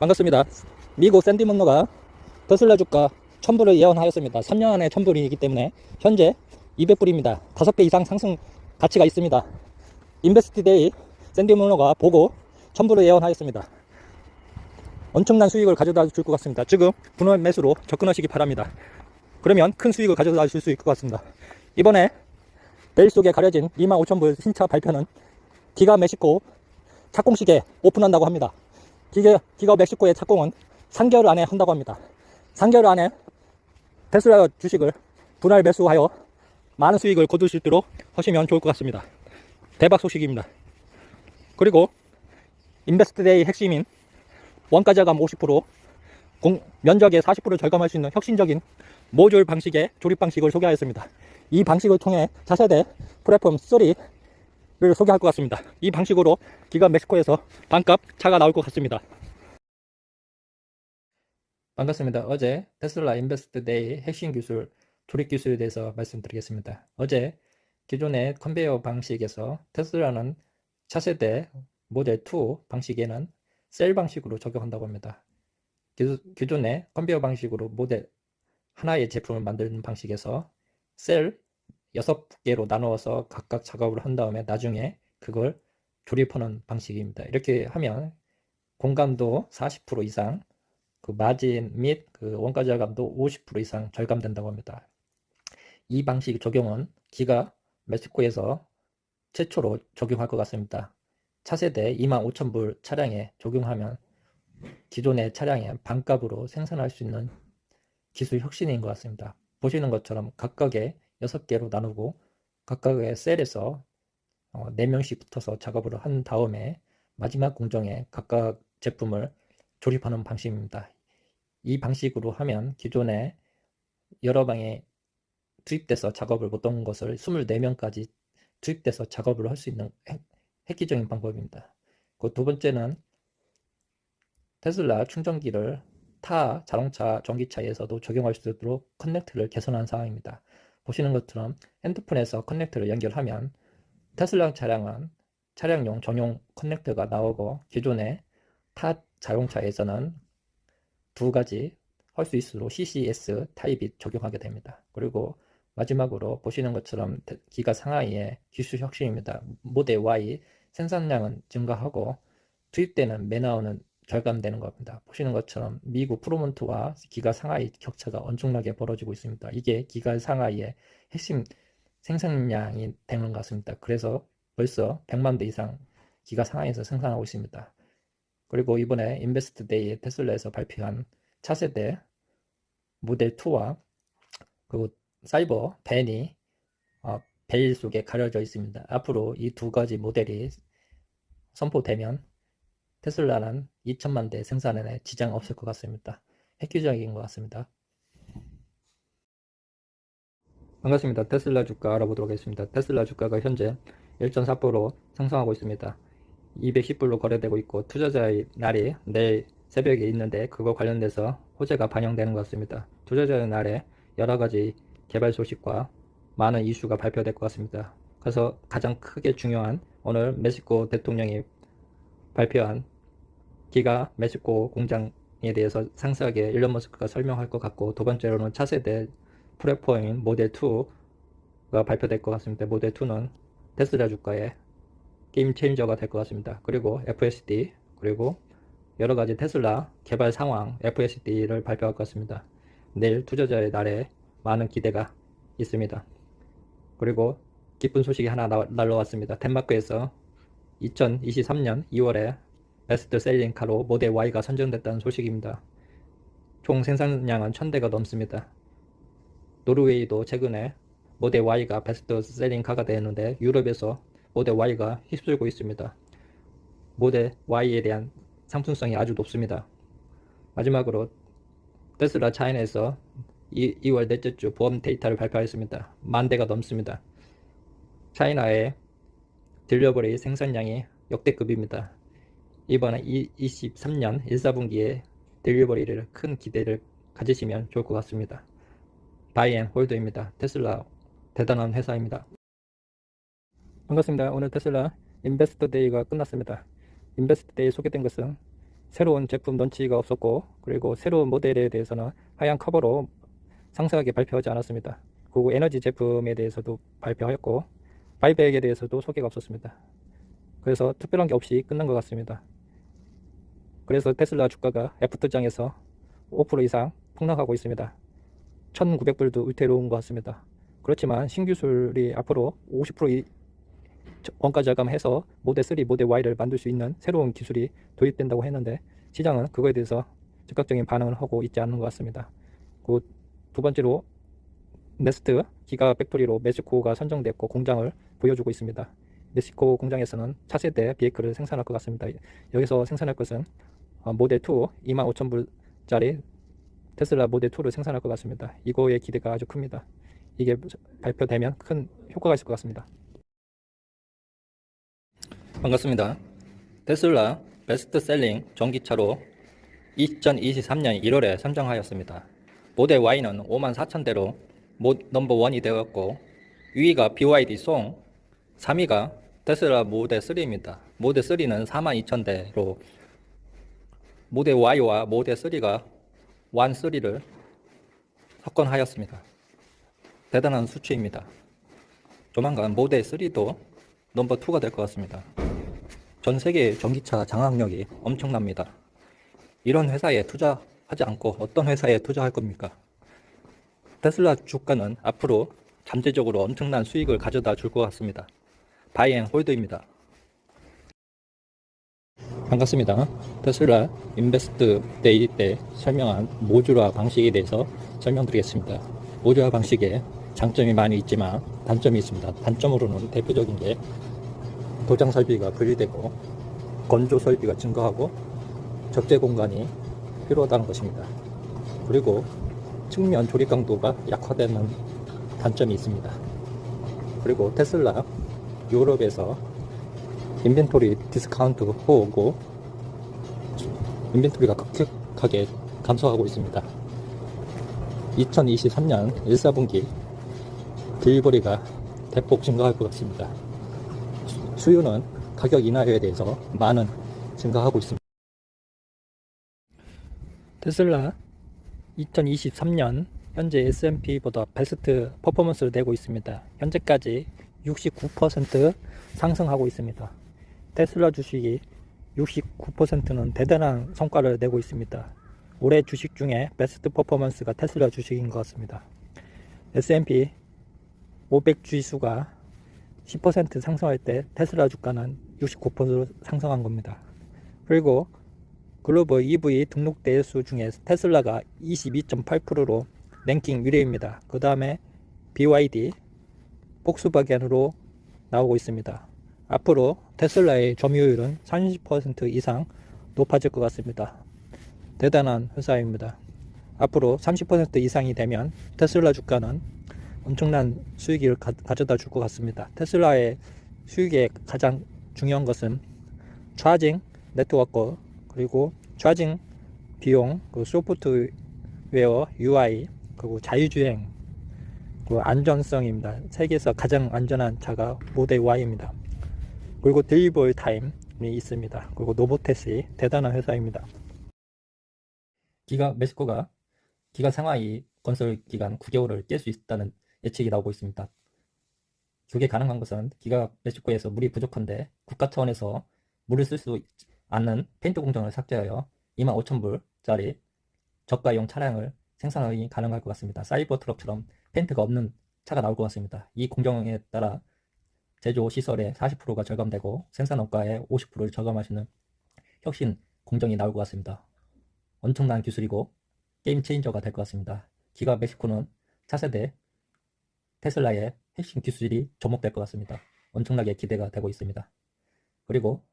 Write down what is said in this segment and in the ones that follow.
반갑습니다. 미국 샌디 문로가 테슬라 주가 1000불을 예언하였습니다. 3년 안에 1000불이기 때문에 현재 200불입니다. 5배 이상 상승 가치가 있습니다. 인베스트데이 샌디 문로가 보고 1000불을 예언하였습니다. 엄청난 수익을 가져다 줄 것 같습니다. 지금 분할 매수로 접근하시기 바랍니다. 그러면 큰 수익을 가져다 줄 수 있을 것 같습니다. 이번에 베일 속에 가려진 25,000불 신차 발표는 기가 멕시코 착공식에 오픈한다고 합니다. 기가 멕시코의 착공은 3개월 안에 한다고 합니다. 3개월 안에 테슬라 주식을 분할 매수하여 많은 수익을 거둘 수 있도록 하시면 좋을 것 같습니다. 대박 소식입니다. 그리고 인베스트데이 핵심인 원가 절감 50%, 면적의 40% 절감할 수 있는 혁신적인 모듈 방식의 조립 방식을 소개하였습니다. 이 방식을 통해 차세대 플랫폼 3를 소개할 것 같습니다. 이 방식으로 기가 멕시코에서 반값 차가 나올 것 같습니다. 반갑습니다. 어제 테슬라 인베스트 데이 핵심 기술, 조립 기술에 대해서 말씀드리겠습니다. 어제 기존의 컨베이어 방식에서 테슬라는 차세대 모델 2 방식에는 셀 방식으로 적용한다고 합니다. 기존의 컨베이어 방식으로 모델 하나의 제품을 만드는 방식에서 셀 6개로 나누어서 각각 작업을 한 다음에 나중에 그걸 조립하는 방식입니다. 이렇게 하면 공간도 40% 이상, 그 마진 및 그 원가 절감도 50% 이상 절감된다고 합니다. 이 방식 적용은 기가 멕시코에서 최초로 적용할 것 같습니다. 차세대 25,000불 차량에 적용하면 기존의 차량의 반값으로 생산할 수 있는 기술 혁신인 것 같습니다. 보시는 것처럼 각각의 6개로 나누고 각각의 셀에서 4명씩 붙어서 작업을 한 다음에 마지막 공정에 각각 제품을 조립하는 방식입니다. 이 방식으로 하면 기존에 여러 방에 투입돼서 작업을 못한 것을 24명까지 투입돼서 작업을 할 수 있는 획기적인 방법입니다. 그 두 번째는 테슬라 충전기를 타 자동차 전기차에서도 적용할 수 있도록 커넥터를 개선한 사항입니다. 보시는 것처럼 핸드폰에서 커넥터를 연결하면 테슬라 차량은 차량용 전용 커넥터가 나오고 기존의 타 자동차에서는 두 가지 할 수 있도록 CCS 타입이 적용하게 됩니다. 그리고 마지막으로 보시는 것처럼 기가 상하이의 기술 혁신입니다. 모델 Y 생산량은 증가하고 투입되는 매나우는 절감되는 겁니다. 보시는 것처럼 미국 프로몬트와 기가 상하이 격차가 엄청나게 벌어지고 있습니다. 이게 기가 상하이의 핵심 생산량이 되는 것 같습니다. 그래서 벌써 100만 대 이상 기가 상하이에서 생산하고 있습니다. 그리고 이번에 인베스트 데이 테슬라에서 발표한 차세대 모델 2와 그리고 사이버 벤이 베일 속에 가려져 있습니다. 앞으로 이 두 가지 모델이 선포되면 테슬라는 2천만 대 생산에 지장 없을 것 같습니다. 획기적인 것 같습니다. 반갑습니다. 테슬라 주가 알아보도록 하겠습니다. 테슬라 주가가 현재 1.4% 상승하고 있습니다. 210불로 거래되고 있고 투자자의 날이 내일 새벽에 있는데 그거 관련돼서 호재가 반영되는 것 같습니다. 투자자의 날에 여러가지 개발 소식과 많은 이슈가 발표될 것 같습니다. 그래서 가장 크게 중요한 오늘 멕시코 대통령이 발표한 기가 멕시코 공장에 대해서 상세하게 일론 머스크가 설명할 것 같고, 두 번째로는 차세대 플랫폼인 모델 2가 발표될 것 같습니다. 모델 2는 테슬라 주가의 게임 체인저가 될 것 같습니다. 그리고 FSD, 그리고 여러가지 테슬라 개발 상황 FSD를 발표할 것 같습니다. 내일 투자자의 날에 많은 기대가 있습니다. 그리고 기쁜 소식이 하나 날라왔습니다. 덴마크에서 2023년 2월에 베스트셀링 카로 모델 Y가 선정됐다는 소식입니다. 총 생산량은 1000대가 넘습니다. 노르웨이도 최근에 모델 Y가 베스트셀링 카가 되었는데 유럽에서 모델 Y가 휩쓸고 있습니다. 모델 Y에 대한 상품성이 아주 높습니다. 마지막으로 테슬라 차이나에서 2월 넷째 주 보험 데이터를 발표했습니다. 10,000대가 넘습니다. 차이나의 딜리버리 생산량이 역대급입니다. 이번에 23년 1, 4분기에 딜리버리를 큰 기대를 가지시면 좋을 것 같습니다. 바이앤홀드입니다. 테슬라 대단한 회사입니다. 반갑습니다. 오늘 테슬라 인베스터 데이가 끝났습니다. 인베스터 데이 소개된 것은 새로운 제품 런치가 없었고, 그리고 새로운 모델에 대해서는 하향 커버로 상세하게 발표하지 않았습니다. 그리고 에너지 제품에 대해서도 발표하였고, 바이백에 대해서도 소개가 없었습니다. 그래서 특별한 게 없이 끝난 것 같습니다. 그래서 테슬라 주가가 F투장에서 5% 이상 폭락하고 있습니다. 1900불도 위태로운 것 같습니다. 그렇지만 신기술이 앞으로 50% 원가 절감해서 모델 3, 모델 Y를 만들 수 있는 새로운 기술이 도입된다고 했는데 시장은 그거에 대해서 즉각적인 반응을 하고 있지 않는 것 같습니다. 그 두 번째로 네스트 기가 팩토리로 멕시코가 선정됐고 공장을 보여주고 있습니다. 멕시코 공장에서는 차세대 비에이크를 생산할 것 같습니다. 여기서 생산할 것은 모델 2 25,000불짜리 테슬라 모델 2를 생산할 것 같습니다. 이거의 기대가 아주 큽니다. 이게 발표되면 큰 효과가 있을 것 같습니다. 반갑습니다. 테슬라 베스트셀링 전기차로 2023년 1월에 선정하였습니다. 모델 Y는 54,000대로 넘버 1이 되었고 2위가 BYD 송, 3위가 테슬라 모델 3입니다. 모델 3는 42,000대로 모델 Y와 모델 3가 1, 3를 석권하였습니다. 대단한 수치입니다. 조만간 모델 3도 넘버 2가 될 것 같습니다. 전 세계 전기차 장악력이 엄청납니다. 이런 회사에 투자하지 않고 어떤 회사에 투자할 겁니까? 테슬라 주가는 앞으로 잠재적으로 엄청난 수익을 가져다 줄 것 같습니다. 바이 앤 홀드입니다. 반갑습니다. 테슬라 인베스트 데이 때 설명한 모듈화 방식에 대해서 설명드리겠습니다. 모듈화 방식에 장점이 많이 있지만 단점이 있습니다. 단점으로는 대표적인 게 도장 설비가 분리되고 건조 설비가 증가하고 적재 공간이 필요하다는 것입니다. 그리고 측면 조립 강도가 약화되는 단점이 있습니다. 그리고 테슬라 유럽에서 인벤토리 디스카운트 호우고 인벤토리가 급격하게 감소하고 있습니다. 2023년 1사분기 딜리버리가 대폭 증가할 것 같습니다. 수요는 가격 인하에 대해서 많은 증가하고 있습니다. 테슬라 2023년 현재 S&P보다 베스트 퍼포먼스를 내고 있습니다. 현재까지 69% 상승하고 있습니다. 테슬라 주식이 69%는 대단한 성과를 내고 있습니다. 올해 주식 중에 베스트 퍼포먼스가 테슬라 주식인 것 같습니다. S&P 500 지수가 10% 상승할 때 테슬라 주가는 69% 상승한 겁니다. 그리고 글로벌 EV 등록 대수 중에 테슬라가 22.8%로 랭킹 1위입니다. 그 다음에 BYD, 폭스바겐으로 나오고 있습니다. 앞으로 테슬라의 점유율은 30% 이상 높아질 것 같습니다. 대단한 회사입니다. 앞으로 30% 이상이 되면 테슬라 주가는 엄청난 수익을 가져다 줄 것 같습니다. 테슬라의 수익의 가장 중요한 것은 차징 네트워크, 그리고 차징 비용, 그 소프트웨어 UI, 그리고 자유주행, 그 안전성입니다. 세계에서 가장 안전한 차가 모델 Y입니다. 그리고 딜리버리 타임이 있습니다. 그리고 노보테스의 대단한 회사입니다. 멕시코가 기가 상하이 건설 기간 9개월을 깰 수 있다는 예측이 나오고 있습니다. 그게 가능한 것은 멕시코에서 물이 부족한데 국가 차원에서 물을 쓸 수 않는 페인트 공장을 삭제하여 25,000불짜리 저가용 차량을 생산하기 가능할 것 같습니다. 사이버 트럭처럼 페인트가 없는 차가 나올 것 같습니다. 이 공정에 따라 제조 시설의 40%가 절감되고 생산 원가의 50%를 절감할 수 있는 혁신 공정이 나올 것 같습니다. 엄청난 기술이고 게임 체인저가 될 것 같습니다. 멕시코는 차세대 테슬라의 핵심 기술이 접목될 것 같습니다. 엄청나게 기대가 되고 있습니다. 그리고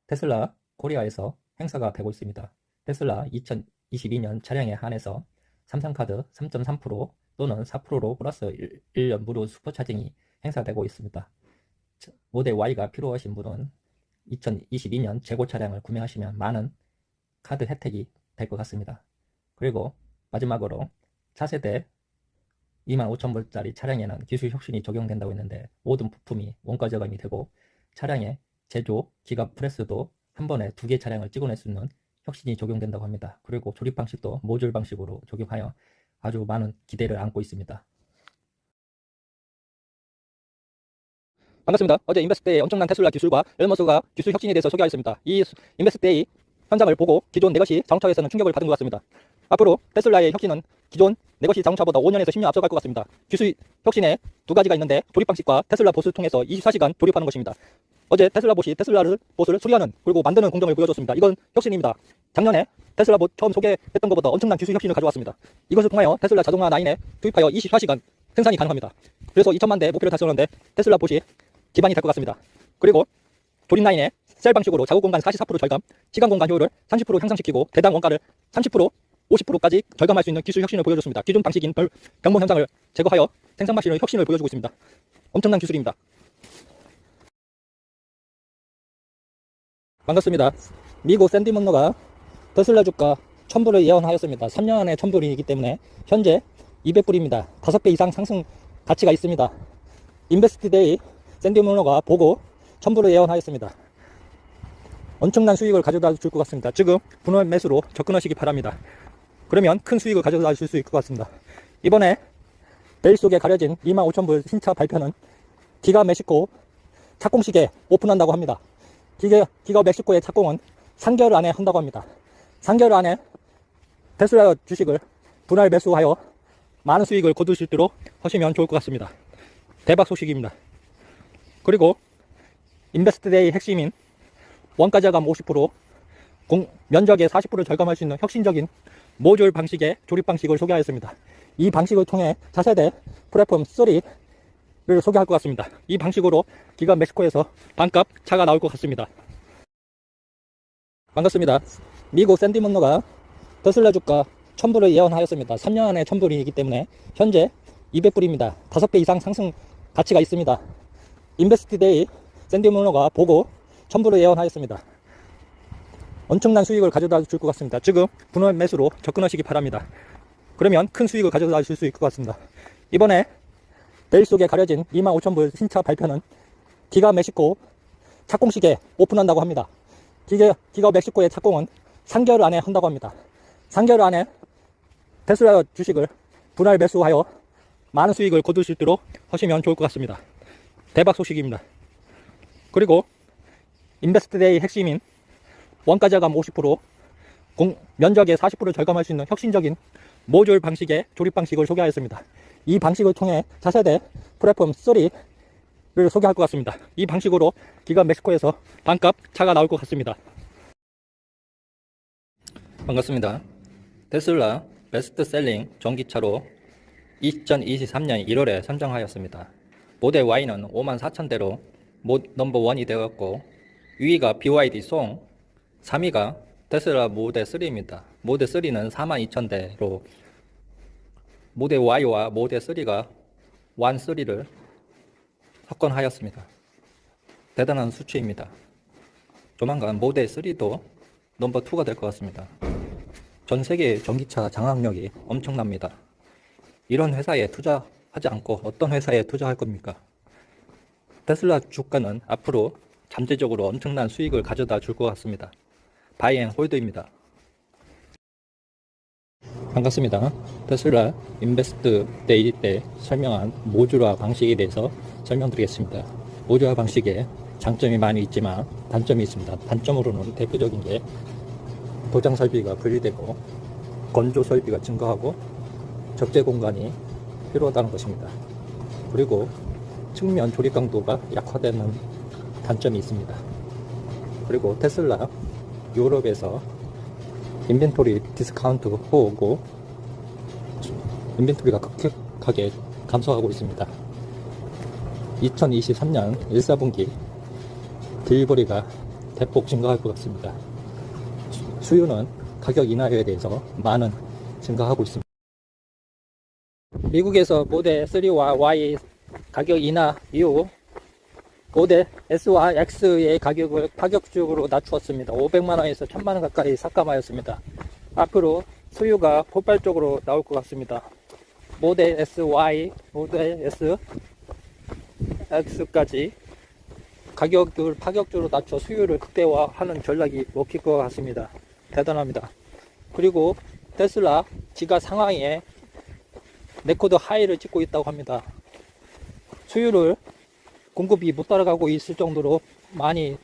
테슬라 코리아에서 행사가 되고 있습니다. 테슬라 2022년 차량에 한해서 삼성카드 3.3% 또는 4%로 플러스 1년 무료 슈퍼차징이 행사되고 있습니다. 모델 Y가 필요하신 분은 2022년 재고 차량을 구매하시면 많은 카드 혜택이 될 것 같습니다. 그리고 마지막으로 차세대 25,000불짜리 차량에는 기술 혁신이 적용된다고 했는데 모든 부품이 원가 절감이 되고 차량의 제조 기가 프레스도 한 번에 2개 차량을 찍어낼 수 있는 혁신이 적용된다고 합니다. 그리고 조립 방식도 모듈 방식으로 적용하여 아주 많은 기대를 안고 있습니다. 반갑습니다. 어제 인베스트데이 엄청난 테슬라 기술과 앨런 머스크가 기술 혁신에 대해서 소개하였습니다. 이 인베스트데이 현장을 보고 기존 내것이 자동차에서는 충격을 받은 것 같습니다. 앞으로 테슬라의 혁신은 기존 내것이 자동차보다 5년에서 10년 앞서갈 것 같습니다. 기술 혁신에 두 가지가 있는데 조립 방식과 테슬라 봇을 통해서 24시간 조립하는 것입니다. 어제 테슬라 봇이 봇을 수리하는 그리고 만드는 공정을 보여줬습니다. 이건 혁신입니다. 작년에 테슬라 봇 처음 소개했던 것보다 엄청난 기술 혁신을 가져왔습니다. 이것을 통하여 테슬라 자동화 9에 투입하여 24시간 생산이 가능합니다. 그래서 2천만 대 목표를 달성하는데 테슬라 봇이 기반이 될 것 같습니다. 그리고 조립 라인에 셀 방식으로 작업 공간 44% 절감, 시간 공간 효율을 30% 향상시키고 대당 원가를 30%, 50%까지 절감할 수 있는 기술 혁신을 보여줬습니다. 기존 방식인 병목 현상을 제거하여 생산 마신의 혁신을 보여주고 있습니다. 엄청난 기술입니다. 반갑습니다. 미국 샌디 문러가 테슬라 주가 1000불을 예언하였습니다. 3년 안에 1000불이기 때문에 현재 200불입니다. 5배 이상 상승 가치가 있습니다. 인베스트데이 샌디 문러가 보고 1000불을 예언하였습니다. 엄청난 수익을 가져다 줄 것 같습니다. 지금 분할 매수로 접근하시기 바랍니다. 그러면 큰 수익을 가져다 줄 수 있을 것 같습니다. 이번에 베일 속에 가려진 25,000불 신차 발표는 기가 멕시코 착공식에 오픈한다고 합니다. 기가 멕시코의 착공은 3개월 안에 한다고 합니다. 3개월 안에 테슬라 주식을 분할 매수하여 많은 수익을 거둘 수 있도록 하시면 좋을 것 같습니다. 대박 소식입니다. 그리고 인베스트데이 핵심인 원가 절감 50%, 면적의 40% 절감할 수 있는 혁신적인 모듈 방식의 조립 방식을 소개하였습니다. 이 방식을 통해 차세대 플랫폼 3를 소개할 것 같습니다. 이 방식으로 기가 멕시코에서 반값 차가 나올 것 같습니다. 반갑습니다. 미국 샌디 문러가 테슬라 주가 1000불을 예언하였습니다. 3년 안에 1000불이기 때문에 현재 200불입니다. 5배 이상 상승 가치가 있습니다. 인베스트데이 샌디 문러가 보고 1000불을 예언하였습니다. 엄청난 수익을 가져다 줄 것 같습니다. 지금 분할 매수로 접근하시기 바랍니다. 그러면 큰 수익을 가져다 줄 수 있을 것 같습니다. 이번에 베일 속에 가려진 25,000불 신차 발표는 기가 멕시코 착공식에 오픈한다고 합니다. 기가 멕시코의 착공은 3개월 안에 한다고 합니다. 3개월 안에 테슬라 주식을 분할 매수하여 많은 수익을 거둘 수 있도록 하시면 좋을 것 같습니다. 대박 소식입니다. 그리고 인베스트데이 핵심인 원가 절감 50%, 면적의 40% 절감할 수 있는 혁신적인 모듈 방식의 조립 방식을 소개하였습니다. 이 방식을 통해 차세대 플랫폼 3를 소개할 것 같습니다. 이 방식으로 기가 멕시코에서 반값 차가 나올 것 같습니다. 반갑습니다. 테슬라 베스트셀링 전기차로 2023년 1월에 선정하였습니다. 모델 Y는 54,000대로 넘버1이 되었고 2위가 BYD 송, 3위가 테슬라 모델 3입니다. 모델 3는 42,000대로 모델 Y와 모델 3가 1,3를 석권하였습니다. 대단한 수치입니다. 조만간 모델 3도 넘버 2가 될 것 같습니다. 전 세계 전기차 장악력이 엄청납니다. 이런 회사에 투자하지 않고 어떤 회사에 투자할 겁니까? 테슬라 주가는 앞으로 잠재적으로 엄청난 수익을 가져다 줄 것 같습니다. 바이앤홀드입니다. 반갑습니다. 테슬라 인베스트 데이 때 설명한 모듈화 방식에 대해서 설명드리겠습니다. 모듈화 방식에 장점이 많이 있지만 단점이 있습니다. 단점으로는 대표적인 게 도장 설비가 분리되고 건조 설비가 증가하고 적재 공간이 필요하다는 것입니다. 그리고 측면 조립 강도가 약화되는 단점이 있습니다. 그리고 테슬라 유럽에서 인벤토리 디스카운트 후오고 인벤토리가 급격하게 감소하고 있습니다. 2023년 1, 4분기 딜리버리가 대폭 증가할 것 같습니다. 수요는 가격 인하에 대해서 많은 증가하고 있습니다. 미국에서 모델 3와 Y 가격 인하 이후 모델 S와 X의 가격을 파격적으로 낮추었습니다. 500만원에서 1000만원 가까이 삭감하였습니다. 앞으로 수요가 폭발적으로 나올 것 같습니다. 모델 SY, 모델 S, X까지 가격을 파격적으로 낮춰 수요를 극대화하는 전략이 먹힐 것 같습니다. 대단합니다. 그리고 테슬라 지가 상황에 레코드 하이를 찍고 있다고 합니다. 수요를 공급이 못 따라가고 있을 정도로 많이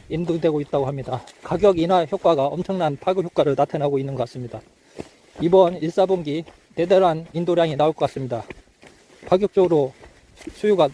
인도되고 있다고 합니다. 가격 인하 효과가 엄청난 파급 효과를 나타내고 있는 것 같습니다. 이번 1, 4분기 대단한 인도량이 나올 것 같습니다. 파격적으로 수요가